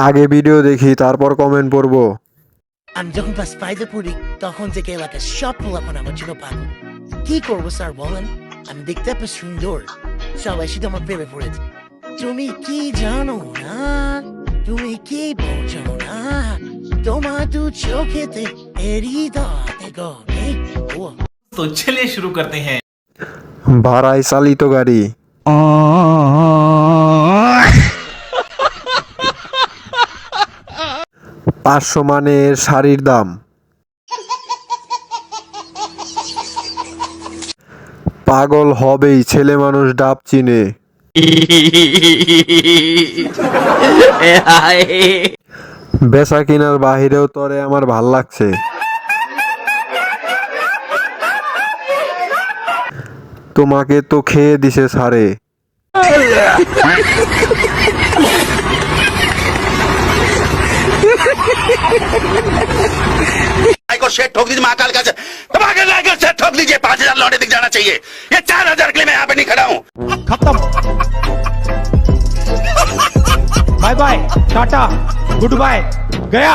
আগে ভিডিও দেখি তারপর কমেন্ট পড়বো। আমি যখন ক্লাস 5-এ পড়ি তখন থেকে এলাকার সব পোলাপান আমার জন্য পাগল। কি করবো স্যার বলেন? আমি দেখতে এত সুন্দর, সবাই শুধু আমার প্রেমে পড়েছে। তুমি কি জানো না, তুমি কি বোঝো না, তোমার দু চোখেতে হৃদয় গনে ও। तो चलिए शुरू करते हैं। ভাড়ায় চালিত গাড়ি। 500 মানের শাড়ির দাম। পাগল হবেই, ছেলে মানুষ ডাব চিনে। বেচা কিনার বাহিরেও তরে আমার ভাল লাগছে। তোমাকে তো খেয়ে দিছে ছাড়ে। को शेट ठोक दीजिए महाकाल का दबाकर लाकर शेट ठोक दीजिए। 5,000 लौटे दिख जाना चाहिए। ये 4,000 के लिए मैं यहाँ पे नहीं खड़ा हूँ। खत्म। Bye bye, tata, goodbye, गया।